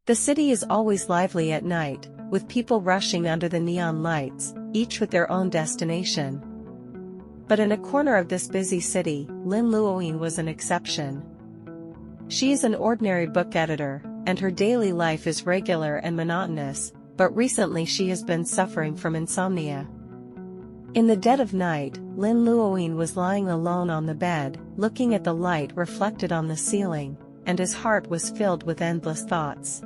The city is always lively at night, with people rushing under the neon lights, each with their own destination. But in a corner of this busy city, Lynn Llewellyn was an exception. She is an ordinary book editor, and her daily life is regular and monotonous, but recently she has been suffering from insomnia. In the dead of night, Lynn Llewellyn was lying alone on the bed, looking at the light reflected on the ceiling, and his heart was filled with endless thoughts.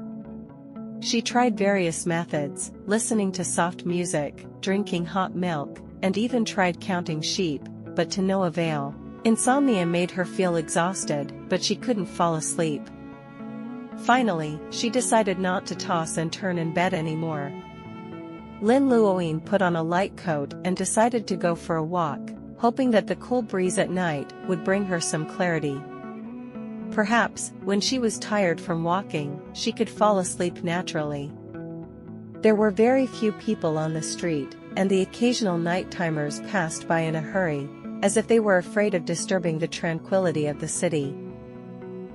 She tried various methods, listening to soft music, drinking hot milk, and even tried counting sheep, but to no avail. Insomnia made her feel exhausted, but she couldn't fall asleep. Finally, she decided not to toss and turn in bed anymore. Lynn Llewellyn put on a light coat and decided to go for a walk, hoping that the cool breeze at night would bring her some clarity. Perhaps, when she was tired from walking, she could fall asleep naturally. There were very few people on the street, and the occasional night-timers passed by in a hurry, as if they were afraid of disturbing the tranquility of the city.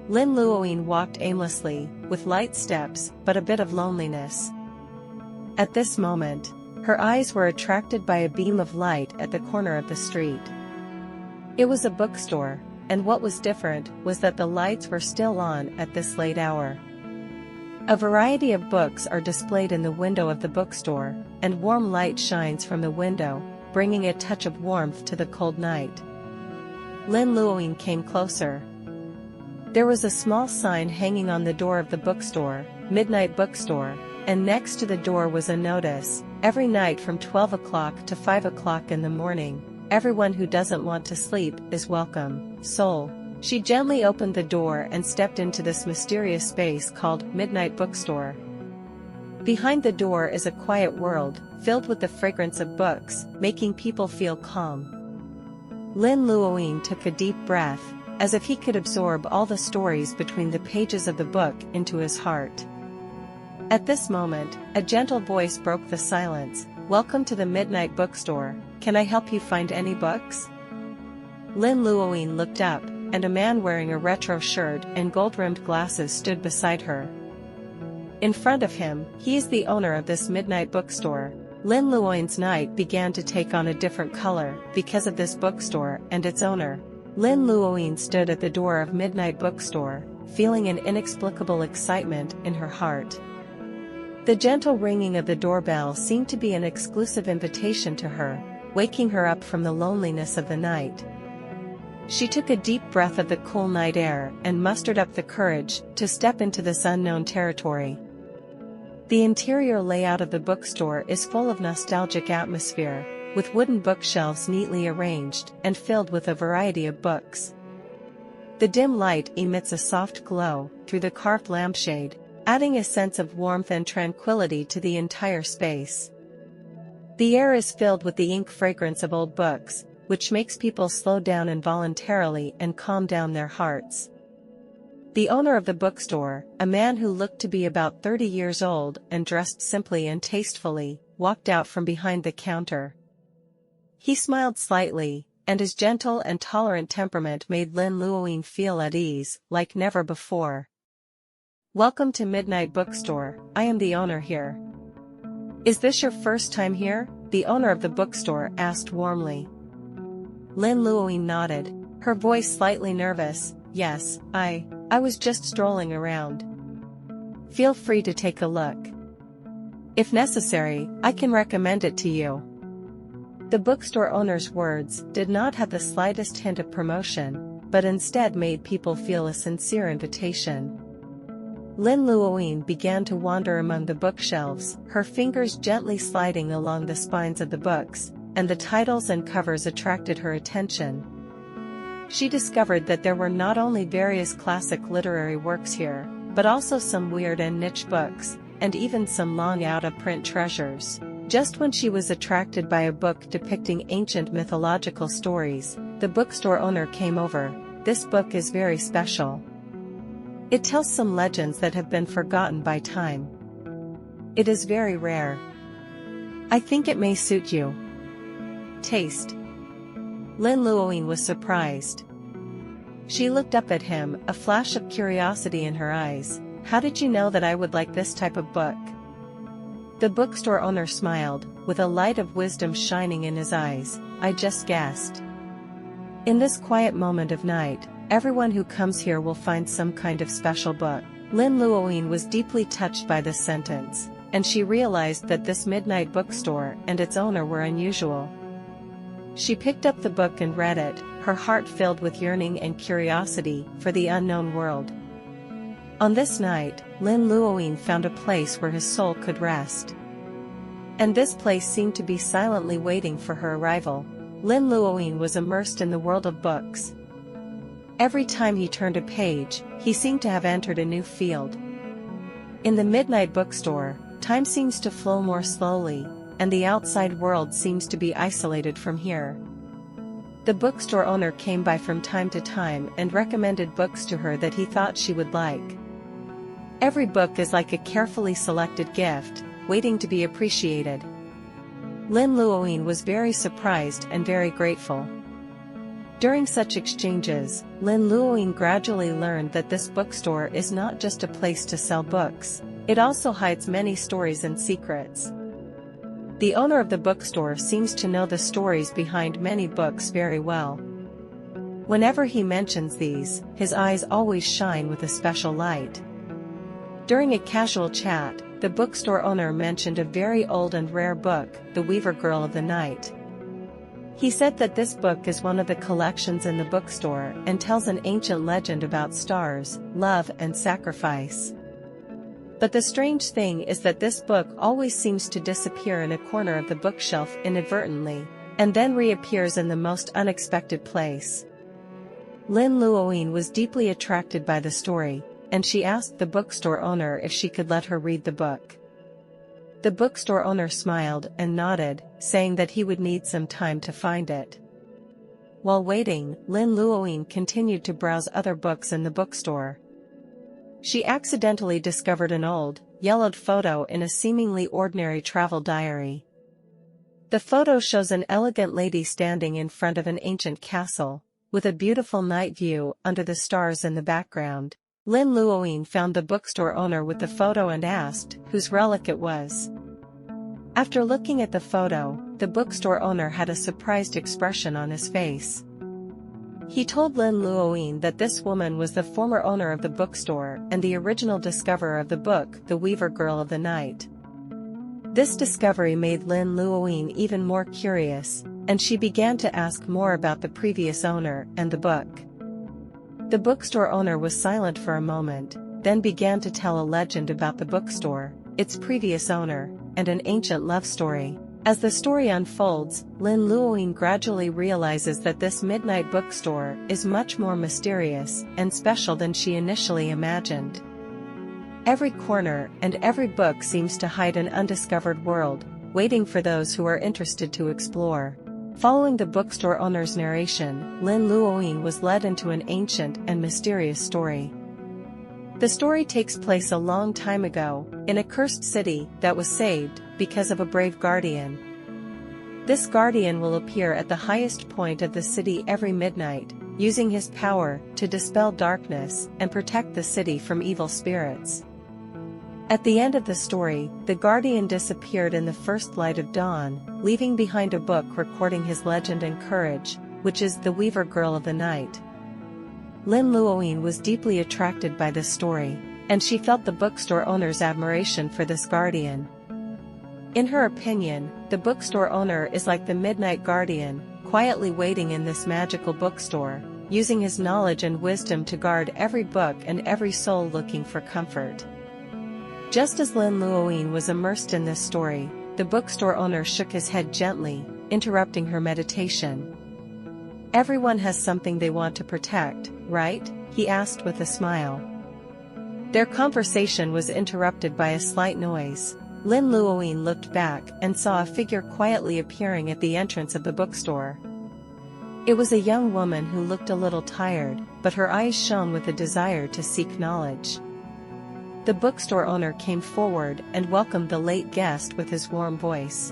Lynn Llewellyn walked aimlessly, with light steps, but a bit of loneliness. At this moment, her eyes were attracted by a beam of light at the corner of the street. It was a bookstore, and what was different was that the lights were still on at this late hour. A variety of books are displayed in the window of the bookstore, and warm light shines from the window, bringing a touch of warmth to the cold night. Lynn Llewellyn came closer. There was a small sign hanging on the door of the bookstore, Midnight Bookstore, and next to the door was a notice, every night from 12 o'clock to 5 o'clock in the morning, everyone who doesn't want to sleep is welcome, soul. She gently opened the door and stepped into this mysterious space called Midnight Bookstore. Behind the door is a quiet world, filled with the fragrance of books, making people feel calm. Lynn Llewellyn took a deep breath, as if he could absorb all the stories between the pages of the book into his heart. At this moment, a gentle voice broke the silence. "Welcome to the Midnight Bookstore. Can I help you find any books?" Lynn Llewellyn looked up, and a man wearing a retro shirt and gold-rimmed glasses stood beside her. In front of him, he is the owner of this Midnight Bookstore. Lynn Llewellyn's night began to take on a different color, because of this bookstore and its owner. Lynn Llewellyn stood at the door of Midnight Bookstore, feeling an inexplicable excitement in her heart. The gentle ringing of the doorbell seemed to be an exclusive invitation to her, waking her up from the loneliness of the night. She took a deep breath of the cool night air and mustered up the courage to step into this unknown territory. The interior layout of the bookstore is full of nostalgic atmosphere, with wooden bookshelves neatly arranged and filled with a variety of books. The dim light emits a soft glow through the carved lampshade, adding a sense of warmth and tranquility to the entire space. The air is filled with the ink fragrance of old books, which makes people slow down involuntarily and calm down their hearts. The owner of the bookstore, a man who looked to be about 30 years old and dressed simply and tastefully, walked out from behind the counter. He smiled slightly, and his gentle and tolerant temperament made Lynn Llewellyn feel at ease, like never before. "Welcome to Midnight Bookstore, I am the owner here." "Is this your first time here?" the owner of the bookstore asked warmly. Lynn Llewellyn nodded, her voice slightly nervous. "Yes, I was just strolling around. Feel free to take a look. If necessary, I can recommend it to you." The bookstore owner's words did not have the slightest hint of promotion, but instead made people feel a sincere invitation. Lynn Llewellyn began to wander among the bookshelves, her fingers gently sliding along the spines of the books, and the titles and covers attracted her attention. She discovered that there were not only various classic literary works here, but also some weird and niche books, and even some long out-of-print treasures. Just when she was attracted by a book depicting ancient mythological stories, the bookstore owner came over. "This book is very special. It tells some legends that have been forgotten by time. It is very rare. I think it may suit you. Taste." Lynn Llewellyn was surprised. She looked up at him, a flash of curiosity in her eyes. how did you know that I would like this type of book? The bookstore owner smiled, with a light of wisdom shining in his eyes. I just guessed. In this quiet moment of night, everyone who comes here will find some kind of special book. Lin Luoyin was deeply touched by this sentence, and she realized that this midnight bookstore and its owner were unusual. She picked up the book and read it, her heart filled with yearning and curiosity for the unknown world. On this night, Lin Luoyin found a place where his soul could rest. And this place seemed to be silently waiting for her arrival. Lin Luoyin was immersed in the world of books. Every time he turned a page, he seemed to have entered a new field. In the midnight bookstore, time seems to flow more slowly, and the outside world seems to be isolated from here. The bookstore owner came by from time to time and recommended books to her that he thought she would like. Every book is like a carefully selected gift, waiting to be appreciated. Lin Luoyin was very surprised and very grateful. During such exchanges, Lin Luoyin gradually learned that this bookstore is not just a place to sell books, it also hides many stories and secrets. The owner of the bookstore seems to know the stories behind many books very well. Whenever he mentions these, his eyes always shine with a special light. During a casual chat, the bookstore owner mentioned a very old and rare book, The Weaver Girl of the Night. He said that this book is one of the collections in the bookstore and tells an ancient legend about stars, love and sacrifice. But the strange thing is that this book always seems to disappear in a corner of the bookshelf inadvertently, and then reappears in the most unexpected place. Lin Luoyin was deeply attracted by the story, and she asked the bookstore owner if she could let her read the book. The bookstore owner smiled and nodded, saying that he would need some time to find it. While waiting, Lin Luoyin continued to browse other books in the bookstore. She accidentally discovered an old, yellowed photo in a seemingly ordinary travel diary. The photo shows an elegant lady standing in front of an ancient castle, with a beautiful night view under the stars in the background. Lin Luoyin found the bookstore owner with the photo and asked whose relic it was. After looking at the photo, the bookstore owner had a surprised expression on his face. He told Lin Luoyin that this woman was the former owner of the bookstore and the original discoverer of the book, The Weaver Girl of the Night. This discovery made Lin Luoyin even more curious, and she began to ask more about the previous owner and the book. The bookstore owner was silent for a moment, then began to tell a legend about the bookstore, its previous owner, and an ancient love story. As the story unfolds, Lin Luoyin gradually realizes that this midnight bookstore is much more mysterious and special than she initially imagined. Every corner and every book seems to hide an undiscovered world, waiting for those who are interested to explore. Following the bookstore owner's narration, Lin Luoyin was led into an ancient and mysterious story. The story takes place a long time ago, in a cursed city that was saved because of a brave guardian. This guardian will appear at the highest point of the city every midnight, using his power to dispel darkness and protect the city from evil spirits. At the end of the story, the guardian disappeared in the first light of dawn, leaving behind a book recording his legend and courage, which is The Weaver Girl of the Night. Lin Luoyin was deeply attracted by this story, and she felt the bookstore owner's admiration for this guardian. In her opinion, the bookstore owner is like the midnight guardian, quietly waiting in this magical bookstore, using his knowledge and wisdom to guard every book and every soul looking for comfort. Just as Lin Luoyin was immersed in this story, the bookstore owner shook his head gently, interrupting her meditation. Everyone has something they want to protect, right? He asked with a smile. Their conversation was interrupted by a slight noise. Lin Luoyin looked back and saw a figure quietly appearing at the entrance of the bookstore. It was a young woman who looked a little tired, but her eyes shone with a desire to seek knowledge. The bookstore owner came forward and welcomed the late guest with his warm voice.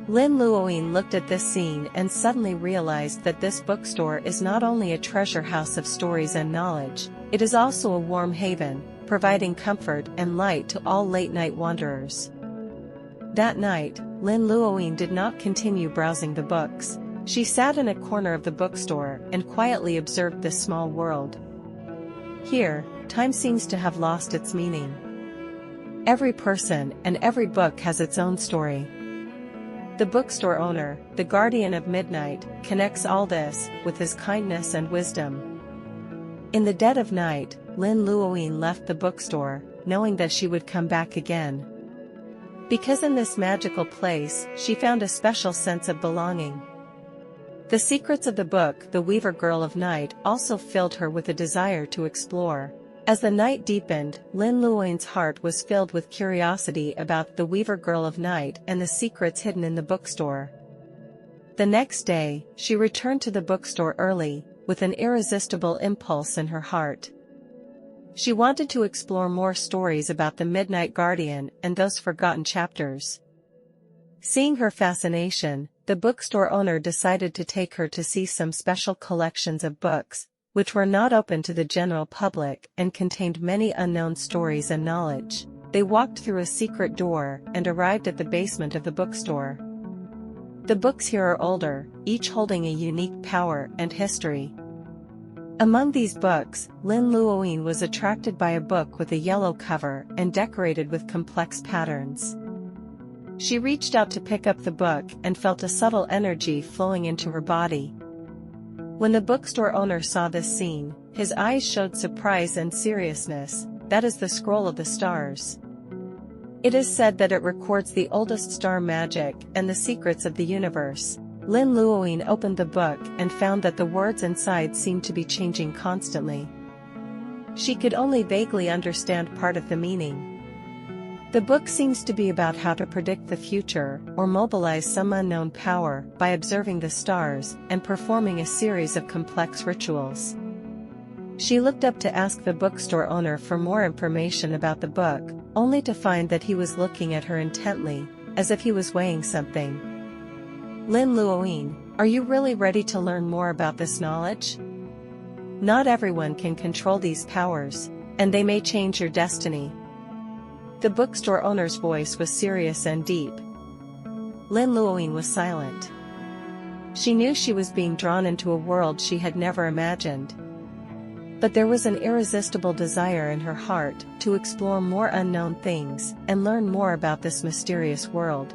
Lin Luoyin looked at this scene and suddenly realized that this bookstore is not only a treasure house of stories and knowledge, it is also a warm haven, providing comfort and light to all late-night wanderers. That night, Lin Luoying did not continue browsing the books. She sat in a corner of the bookstore and quietly observed this small world. Here, time seems to have lost its meaning. Every person and every book has its own story. The bookstore owner, the guardian of midnight, connects all this with his kindness and wisdom. In the dead of night, Lin Luoying left the bookstore, knowing that she would come back again. Because in this magical place, she found a special sense of belonging. The secrets of the book, The Weaver Girl of Night, also filled her with a desire to explore. As the night deepened, Lin Luoying's heart was filled with curiosity about the Weaver Girl of Night and the secrets hidden in the bookstore. The next day, she returned to the bookstore early, with an irresistible impulse in her heart. She wanted to explore more stories about the Midnight Guardian and those forgotten chapters. Seeing her fascination, the bookstore owner decided to take her to see some special collections of books, which were not open to the general public and contained many unknown stories and knowledge. They walked through a secret door and arrived at the basement of the bookstore. The books here are older, each holding a unique power and history. Among these books, Lin Luoying was attracted by a book with a yellow cover and decorated with complex patterns. She reached out to pick up the book and felt a subtle energy flowing into her body. When the bookstore owner saw this scene, his eyes showed surprise and seriousness. That is the Scroll of the Stars. It is said that it records the oldest star magic and the secrets of the universe. Lin Luoying opened the book and found that the words inside seemed to be changing constantly. She could only vaguely understand part of the meaning. The book seems to be about how to predict the future or mobilize some unknown power by observing the stars and performing a series of complex rituals. She looked up to ask the bookstore owner for more information about the book, only to find that he was looking at her intently, as if he was weighing something. Lin Luoying, are you really ready to learn more about this knowledge? Not everyone can control these powers, and they may change your destiny. The bookstore owner's voice was serious and deep. Lin Luoying was silent. She knew she was being drawn into a world she had never imagined. But there was an irresistible desire in her heart to explore more unknown things and learn more about this mysterious world.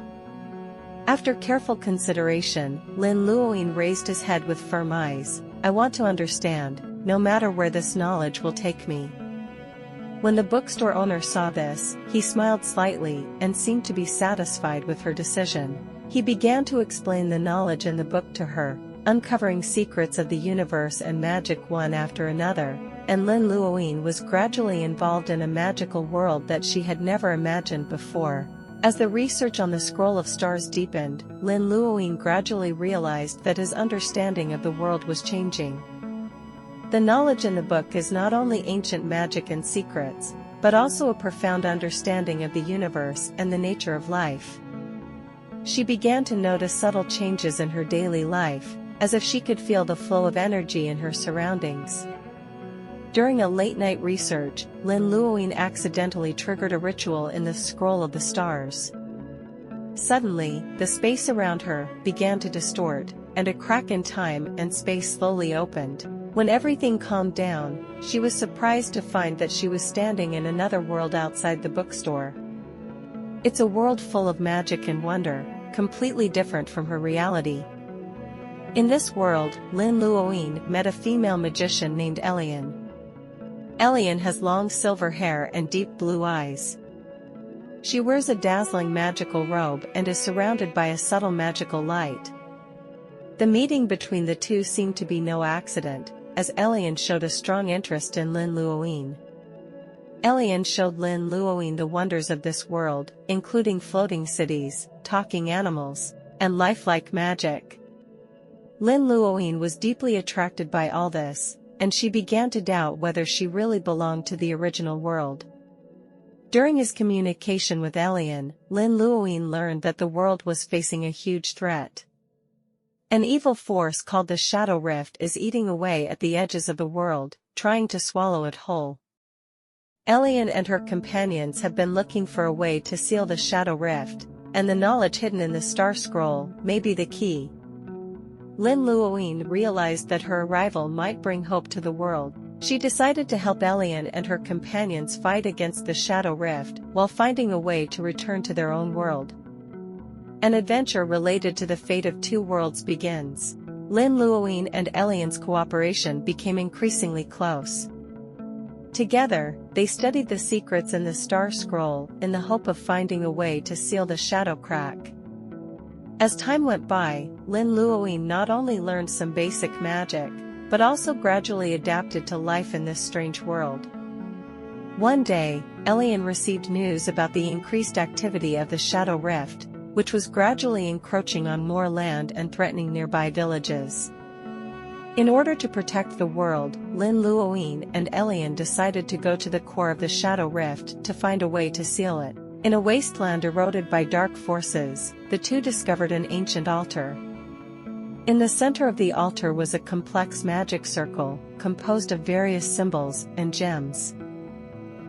After careful consideration, Lin Luoying raised his head with firm eyes. I want to understand, no matter where this knowledge will take me. When the bookstore owner saw this, he smiled slightly and seemed to be satisfied with her decision. He began to explain the knowledge in the book to her, uncovering secrets of the universe and magic one after another, and Lin Luoying was gradually involved in a magical world that she had never imagined before. As the research on the Scroll of Stars deepened, Lin Luoying gradually realized that his understanding of the world was changing. The knowledge in the book is not only ancient magic and secrets, but also a profound understanding of the universe and the nature of life. She began to notice subtle changes in her daily life, as if she could feel the flow of energy in her surroundings. During a late-night research, Lin Luoying accidentally triggered a ritual in the Scroll of the Stars. Suddenly, the space around her began to distort, and a crack in time and space slowly opened. When everything calmed down, she was surprised to find that she was standing in another world outside the bookstore. It's a world full of magic and wonder, completely different from her reality. In this world, Lin Luoying met a female magician named Elian. Elian has long silver hair and deep blue eyes. She wears a dazzling magical robe and is surrounded by a subtle magical light. The meeting between the two seemed to be no accident, as Elian showed a strong interest in Lin Luoying. Elian showed Lin Luoying the wonders of this world, including floating cities, talking animals, and lifelike magic. Lin Luoying was deeply attracted by all this, and she began to doubt whether she really belonged to the original world. During his communication with Elian, Lin Luoying learned that the world was facing a huge threat. An evil force called the Shadow Rift is eating away at the edges of the world, trying to swallow it whole. Elian and her companions have been looking for a way to seal the Shadow Rift, and the knowledge hidden in the Star Scroll may be the key. Lin Luoyin realized that her arrival might bring hope to the world. She decided to help Elian and her companions fight against the Shadow Rift while finding a way to return to their own world. An adventure related to the fate of two worlds begins. Lin Luoyin and Elian's cooperation became increasingly close. Together, they studied the secrets in the Star Scroll in the hope of finding a way to seal the Shadow Crack. As time went by, Lin Luoyin not only learned some basic magic, but also gradually adapted to life in this strange world. One day, Elian received news about the increased activity of the Shadow Rift, which was gradually encroaching on more land and threatening nearby villages. In order to protect the world, Lin Luoyin and Elian decided to go to the core of the Shadow Rift to find a way to seal it. In a wasteland eroded by dark forces, the two discovered an ancient altar. In the center of the altar was a complex magic circle, composed of various symbols and gems.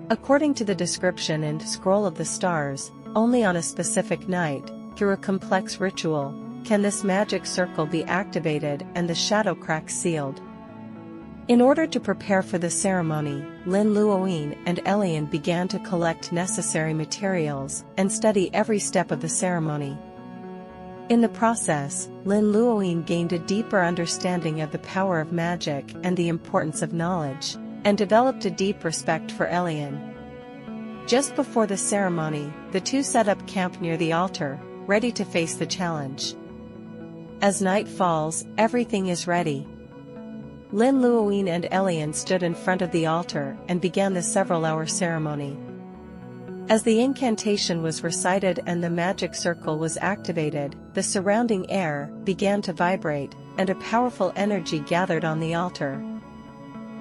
According to the description in Scroll of the Stars, only on a specific night, through a complex ritual, can this magic circle be activated and the Shadow Crack sealed. In order to prepare for the ceremony, Lin Luoyin and Elian began to collect necessary materials and study every step of the ceremony. In the process, Lin Luoyin gained a deeper understanding of the power of magic and the importance of knowledge, and developed a deep respect for Elian. Just before the ceremony, the two set up camp near the altar, ready to face the challenge. As night falls, everything is ready. Lin Luoyin and Elian stood in front of the altar and began the several-hour ceremony. As the incantation was recited and the magic circle was activated, the surrounding air began to vibrate, and a powerful energy gathered on the altar.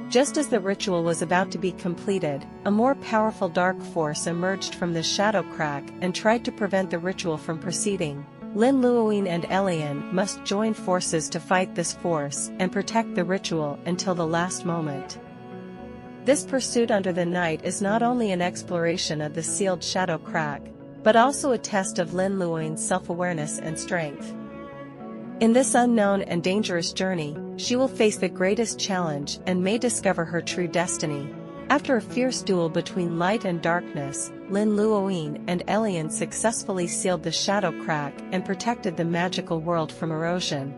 Just as the ritual was about to be completed, a more powerful dark force emerged from the Shadow Crack and tried to prevent the ritual from proceeding. Lin Luoyin and Elian must join forces to fight this force and protect the ritual until the last moment. This pursuit under the night is not only an exploration of the sealed Shadow Crack, but also a test of Lin Luoyin's self-awareness and strength. In this unknown and dangerous journey, she will face the greatest challenge and may discover her true destiny. After a fierce duel between light and darkness, Lin Luoyin and Elian successfully sealed the Shadow Crack and protected the magical world from erosion.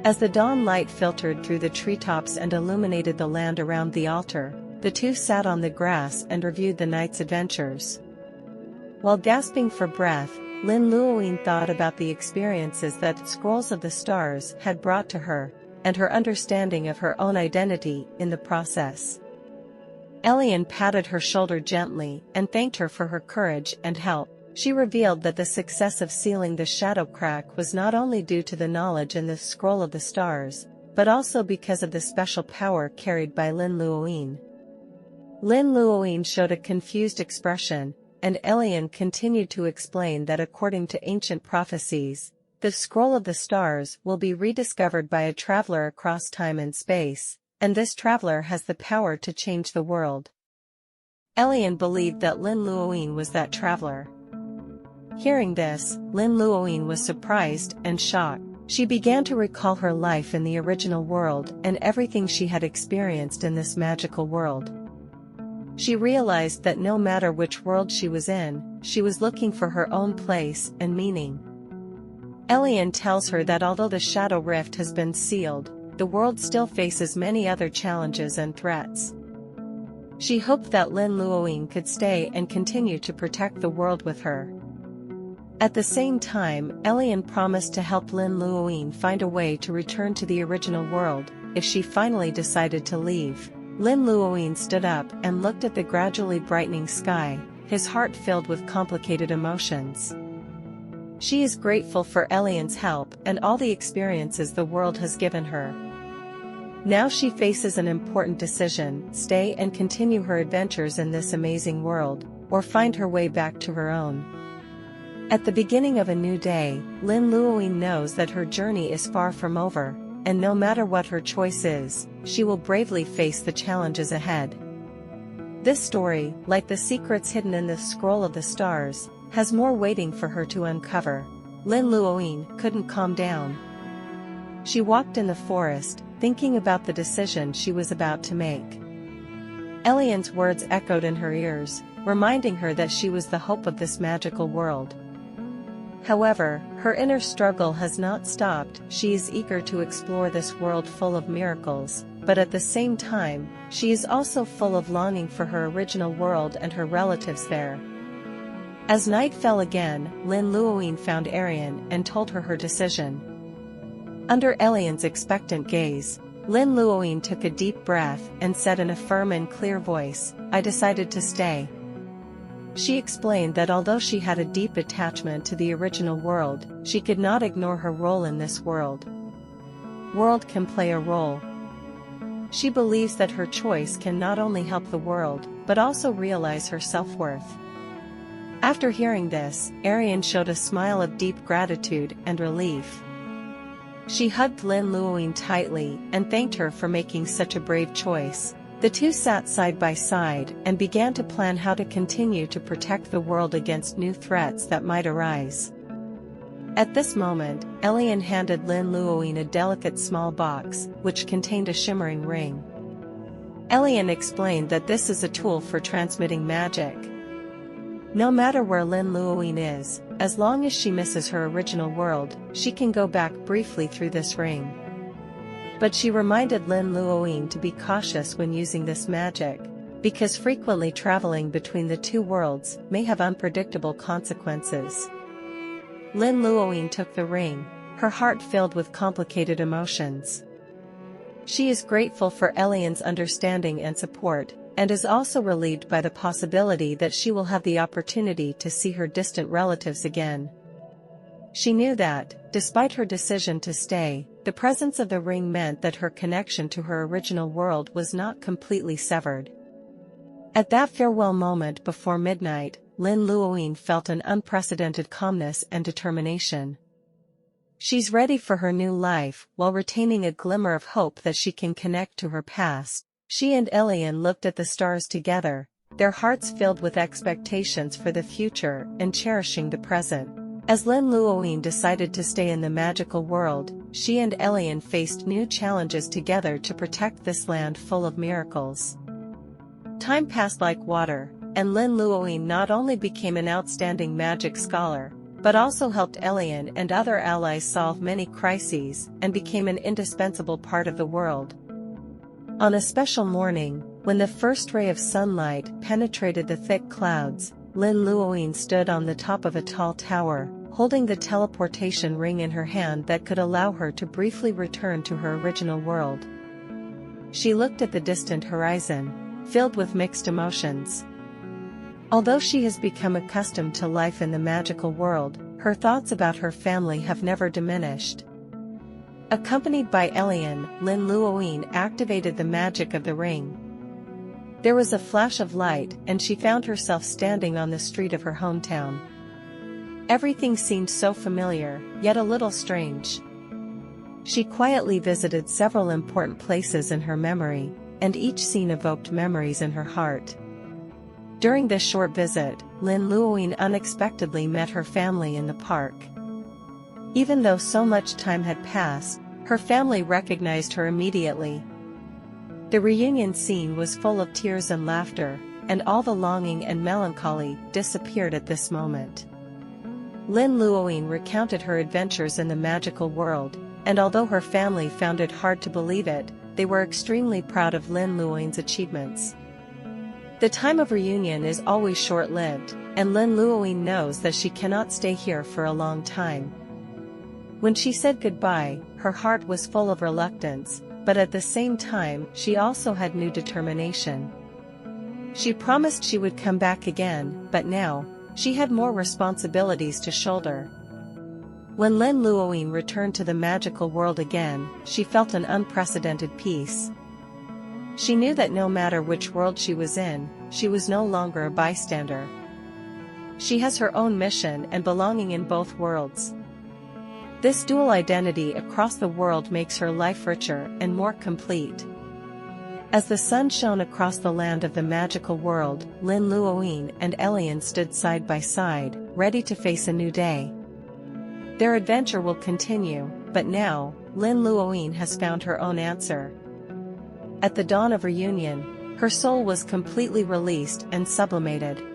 As the dawn light filtered through the treetops and illuminated the land around the altar, the two sat on the grass and reviewed the night's adventures. While gasping for breath, Lin Luoyin thought about the experiences that Scrolls of the Stars had brought to her, and her understanding of her own identity in the process. Elian patted her shoulder gently and thanked her for her courage and help. She revealed that the success of sealing the Shadow Crack was not only due to the knowledge in the Scroll of the Stars, but also because of the special power carried by Lin Luoyin. Lin Luoyin showed a confused expression, and Elian continued to explain that according to ancient prophecies, the Scroll of the Stars will be rediscovered by a traveler across time and space, and this traveler has the power to change the world. Elian believed that Lin Luoyin was that traveler. Hearing this, Lin Luoyin was surprised and shocked. She began to recall her life in the original world and everything she had experienced in this magical world. She realized that no matter which world she was in, she was looking for her own place and meaning. Elian tells her that although the Shadow Rift has been sealed, the world still faces many other challenges and threats. She hoped that Lin Luoyin could stay and continue to protect the world with her. At the same time, Elian promised to help Lin Luoyin find a way to return to the original world, if she finally decided to leave. Lin Luoyin stood up and looked at the gradually brightening sky, his heart filled with complicated emotions. She is grateful for Elian's help and all the experiences the world has given her. Now she faces an important decision: stay and continue her adventures in this amazing world, or find her way back to her own. At the beginning of a new day, Lin Luoyin knows that her journey is far from over, and no matter what her choice is, she will bravely face the challenges ahead. This story, like the secrets hidden in the scroll of the stars, has more waiting for her to uncover. Lin Luoyin couldn't calm down. She walked in the forest, thinking about the decision she was about to make. Elian's words echoed in her ears, reminding her that she was the hope of this magical world. However, her inner struggle has not stopped. She is eager to explore this world full of miracles, but at the same time, she is also full of longing for her original world and her relatives there. As night fell again, Lin Luoyin found Arian and told her decision. Under Elian's expectant gaze, Lin Luoyin took a deep breath and said in a firm and clear voice, "I decided to stay." She explained that although she had a deep attachment to the original world, she could not ignore her role in this world. World can play a role. She believes that her choice can not only help the world, but also realize her self-worth. After hearing this, Arian showed a smile of deep gratitude and relief. She hugged Lin Luoyin tightly and thanked her for making such a brave choice. The two sat side by side and began to plan how to continue to protect the world against new threats that might arise. At this moment, Elian handed Lin Luoyin a delicate small box, which contained a shimmering ring. Elian explained that this is a tool for transmitting magic. No matter where Lin Luoyin is, as long as she misses her original world, she can go back briefly through this ring. But she reminded Lin Luoyin to be cautious when using this magic, because frequently traveling between the two worlds may have unpredictable consequences. Lin Luoyin took the ring, her heart filled with complicated emotions. She is grateful for Elian's understanding and support, and is also relieved by the possibility that she will have the opportunity to see her distant relatives again. She knew that, despite her decision to stay, the presence of the ring meant that her connection to her original world was not completely severed. At that farewell moment before midnight, Lin Luoyin felt an unprecedented calmness and determination. She's ready for her new life, while retaining a glimmer of hope that she can connect to her past. She and Elian looked at the stars together, their hearts filled with expectations for the future and cherishing the present. As Lin Luoyin decided to stay in the magical world, she and Elian faced new challenges together to protect this land full of miracles. Time passed like water, and Lin Luoyin not only became an outstanding magic scholar, but also helped Elian and other allies solve many crises and became an indispensable part of the world. On a special morning, when the first ray of sunlight penetrated the thick clouds, Lin Luoyin stood on the top of a tall tower, holding the teleportation ring in her hand that could allow her to briefly return to her original world. She looked at the distant horizon, filled with mixed emotions. Although she has become accustomed to life in the magical world, her thoughts about her family have never diminished. Accompanied by Elian, Lin Luoyin activated the magic of the ring. There was a flash of light, and she found herself standing on the street of her hometown. Everything seemed so familiar, yet a little strange. She quietly visited several important places in her memory, and each scene evoked memories in her heart. During this short visit, Lin Luoyin unexpectedly met her family in the park. Even though so much time had passed, her family recognized her immediately. The reunion scene was full of tears and laughter, and all the longing and melancholy disappeared at this moment. Lin Luoyin recounted her adventures in the magical world, and although her family found it hard to believe it, they were extremely proud of Lin Luoyin's achievements. The time of reunion is always short-lived, and Lin Luoyin knows that she cannot stay here for a long time. When she said goodbye, her heart was full of reluctance, but at the same time she also had new determination. She promised she would come back again, but now, she had more responsibilities to shoulder. When Lin Luoyin returned to the magical world again, she felt an unprecedented peace. She knew that no matter which world she was in, she was no longer a bystander. She has her own mission and belonging in both worlds. This dual identity across the world makes her life richer and more complete. As the sun shone across the land of the magical world, Lin Luoyin and Elian stood side by side, ready to face a new day. Their adventure will continue, but now, Lin Luoyin has found her own answer. At the dawn of reunion, her soul was completely released and sublimated.